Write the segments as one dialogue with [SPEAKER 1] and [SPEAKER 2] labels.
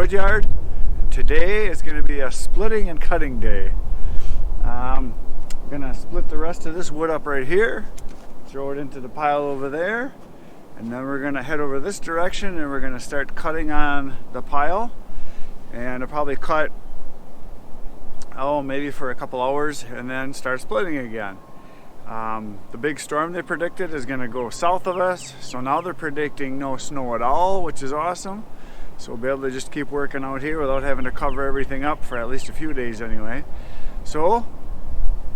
[SPEAKER 1] wood yard. Today is going to be a splitting and cutting day. I'm going to split the rest of this wood up right here, throw it into the pile over there, and then we're going to head over this direction and we're going to start cutting on the pile. And I'll probably cut, maybe for a couple hours and then start splitting again. The big storm they predicted is going to go south of us, so now they're predicting no snow at all, which is awesome. So we'll be able to just keep working out here without having to cover everything up for at least a few days anyway. So,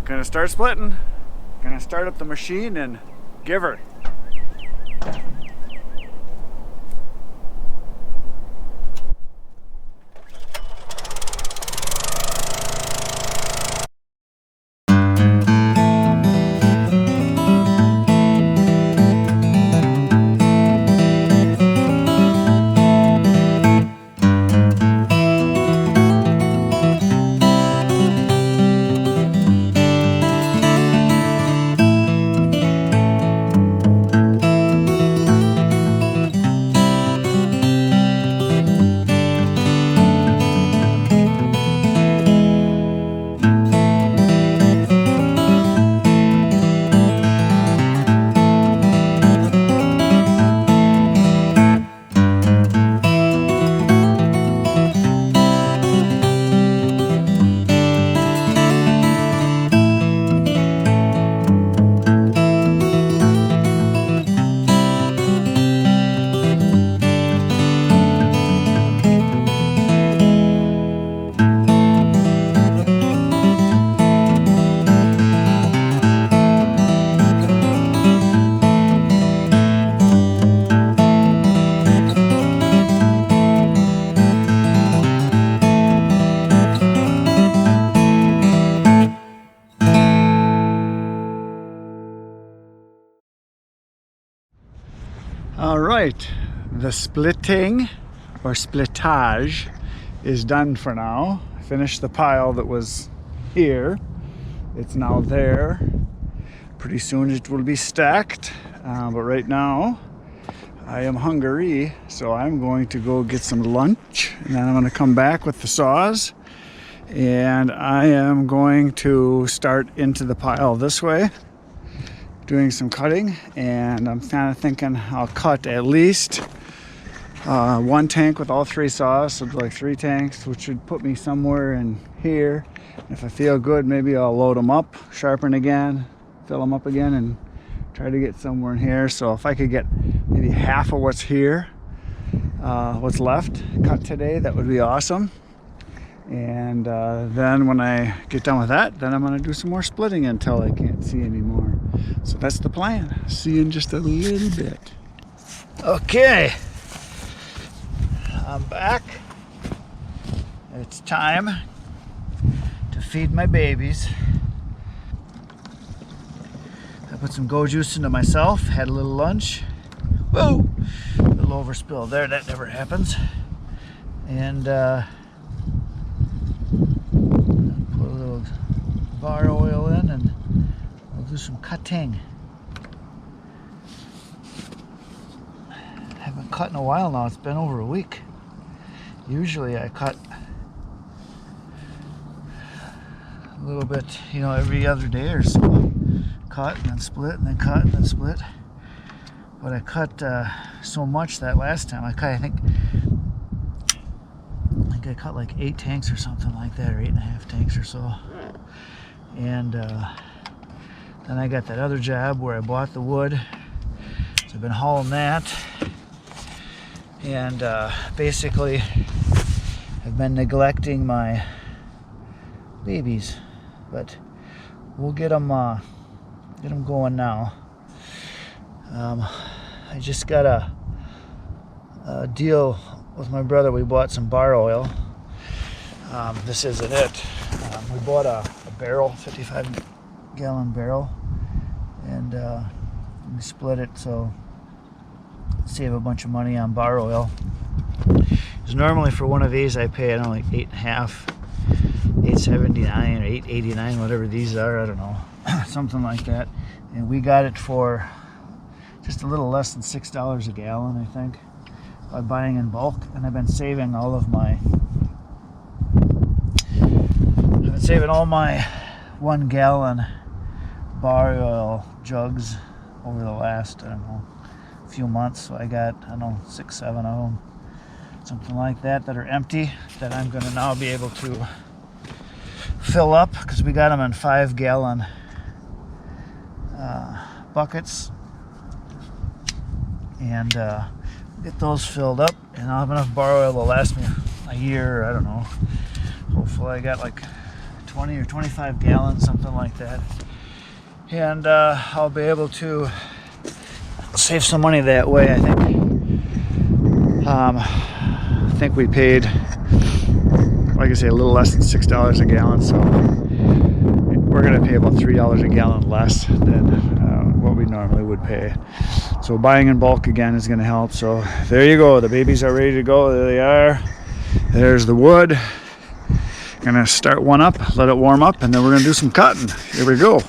[SPEAKER 1] gonna start splitting. Gonna start up the machine and give her. All right, the splitting or splittage is done for now. I finished the pile that was here. It's now there. Pretty soon it will be stacked, but right now I am hungry, so I'm going to go get some lunch, and then I'm going to come back with the saws, and I am going to start into the pile this way, doing some cutting. And I'm kind of thinking I'll cut at least one tank with all three saws, so like 3 tanks, which would put me somewhere in here. And if I feel good, maybe I'll load them up, sharpen again, fill them up again, and try to get somewhere in here. So if I could get maybe half of what's here, what's left, cut today, that would be awesome. And then when I get done with that, then I'm going to do some more splitting until I can't see anymore. So that's the plan. See you in just a little bit. Okay, I'm back. It's time to feed my babies. I put some go juice into myself, had a little lunch. Whoa! A little overspill there, that never happens. And put a little bar oil in, and I'll do some cutting. I haven't cut in a while now, it's been over a week. Usually I cut a little bit, you know, every other day or so. Cut and then split and then cut and then split. But I cut so much that last time. I think I cut like 8 tanks or something like that, or 8.5 tanks or so. And then I got that other job where I bought the wood. So I've been hauling that. And basically I've been neglecting my babies. But we'll get them going now. I just got a deal with my brother. We bought some bar oil. This isn't it. We bought a barrel, 55-gallon barrel, and we split it, so save a bunch of money on bar oil. Because normally for one of these I pay, I don't know, like $8.50, $8.79 or $8.89, whatever these are, I don't know, something like that. And we got it for just a little less than $6 a gallon, I think. by buying in bulk, and I've been saving all of my 1 gallon bar oil jugs over the last, I don't know, few months. So I got, I don't know, 6, 7 of them, something like that, that are empty, that I'm going to now be able to fill up, because we got them in 5 gallon buckets, and get those filled up, and I'll have enough bar oil to last me a year. I don't know, hopefully I got like 20 or 25 gallons, something like that, and I'll be able to save some money that way. I think we paid, like I say, a little less than $6 a gallon, so we're going to pay about $3 a gallon less than what we normally would pay. So buying in bulk again is going to help. So there you go, the babies are ready to go. There they are. There's the wood. Gonna start one up, let it warm up, and then we're gonna do some cutting. Here we go.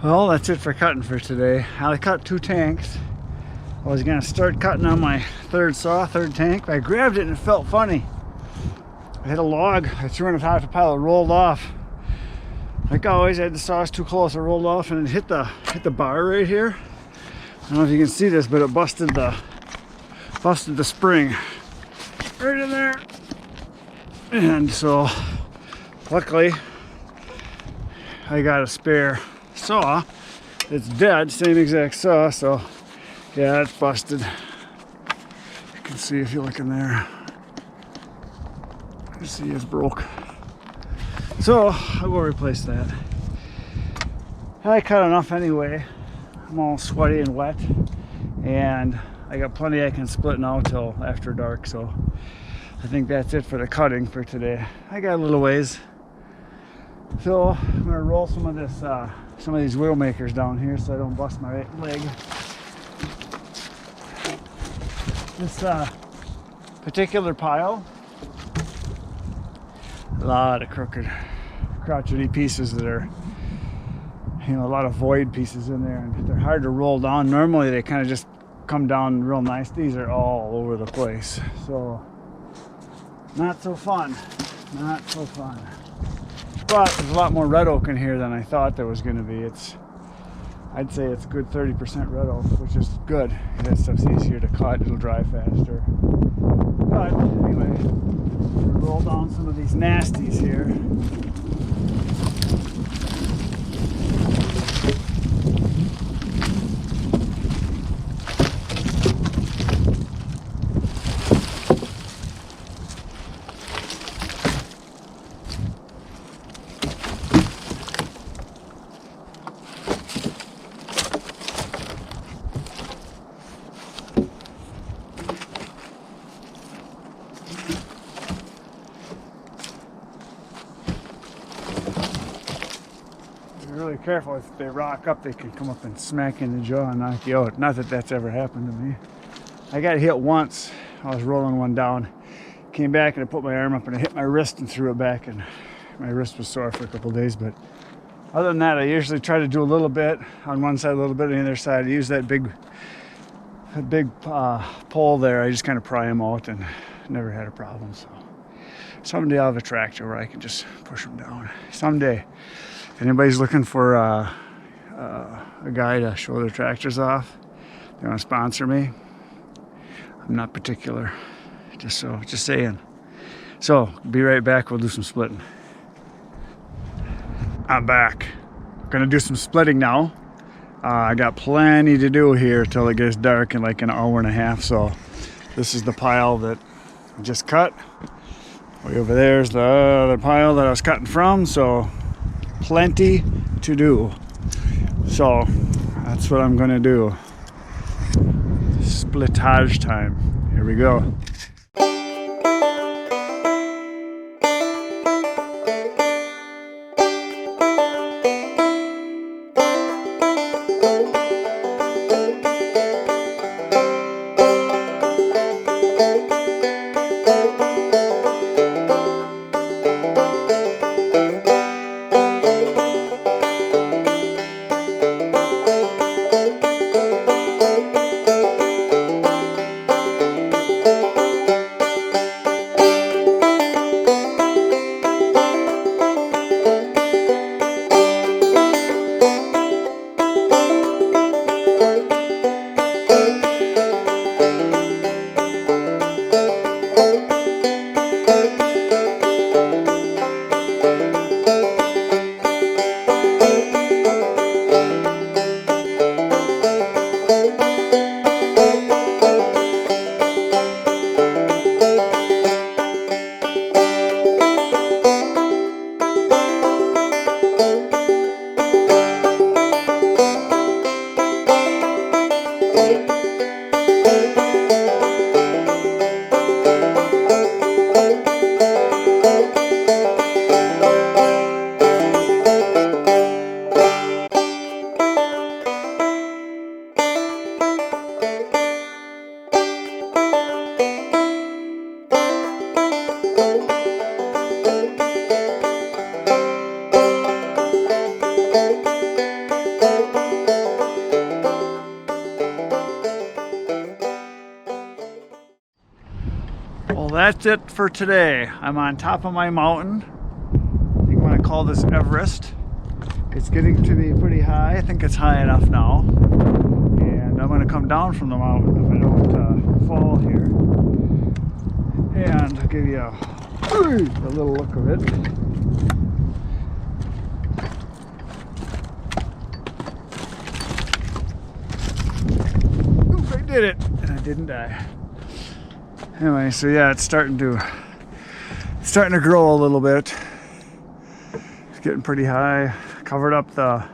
[SPEAKER 1] Well, that's it for cutting for today. I cut 2 tanks. I was gonna start cutting on my third tank, but I grabbed it and it felt funny. I hit a log, I threw it on top of the pile, it rolled off. Like always, I had the saws too close, it rolled off and it hit the bar right here. I don't know if you can see this, but it busted the spring right in there. And so, luckily, I got a spare saw. It's dead, same exact saw, so yeah, it's busted. You can see if you look in there. You see it's broke. So I'll go replace that. I cut enough anyway. I'm all sweaty and wet, and I got plenty I can split now till after dark, so I think that's it for the cutting for today. I got a little ways. So I'm gonna roll some of these wheel makers down here so I don't bust my leg. This particular pile, a lot of crooked, crotchety pieces that are, you know, a lot of void pieces in there, and they're hard to roll down. Normally they kind of just come down real nice. These are all over the place, so not so fun, not so fun. But there's a lot more red oak in here than I thought there was going to be. I'd say it's a good 30% red oak, which is good. That stuff's easier to cut, it'll dry faster. But anyway, we'll roll down some of these nasties here. Really careful. If they rock up, they can come up and smack you in the jaw and knock you out. Not that that's ever happened to me. I got hit once. I was rolling one down, came back and I put my arm up and I hit my wrist and threw it back, and my wrist was sore for a couple days. But other than that, I usually try to do a little bit on one side, a little bit on the other side. I use that big pole there. I just kind of pry them out and never had a problem. So someday I'll have a tractor where I can just push them down. Someday. If anybody's looking for a guy to show their tractors off, they want to sponsor me, I'm not particular. Just saying. So, be right back. We'll do some splitting. I'm back. Gonna do some splitting now. I got plenty to do here till it gets dark in like an hour and a half. So, this is the pile that I just cut. Way over there's the other pile that I was cutting from. So, plenty to do. So that's what I'm gonna do. Splittage time. Here we go. Well, that's it for today. I'm on top of my mountain. You want to call this Everest. It's getting to be pretty high. I think it's high enough now. And I'm going to come down from the mountain if I don't fall here. And I'll give you a little look of it. Oop, I did it! And I didn't die. Anyway, so yeah, it's starting to grow a little bit. It's getting pretty high. Covered up the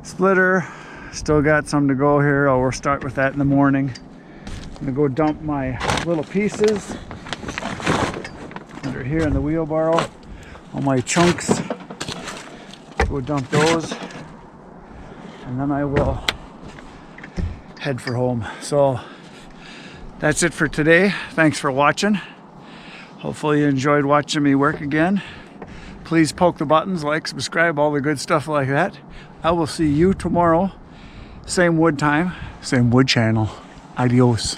[SPEAKER 1] splitter. Still got some to go here. We'll start with that in the morning. I'm gonna go dump my little pieces under here in the wheelbarrow. All my chunks. Go dump those. And then I will head for home. So that's it for today. Thanks for watching. Hopefully you enjoyed watching me work again. Please poke the buttons, like, subscribe, all the good stuff like that. I will see you tomorrow. Same wood time, same wood channel. Adios.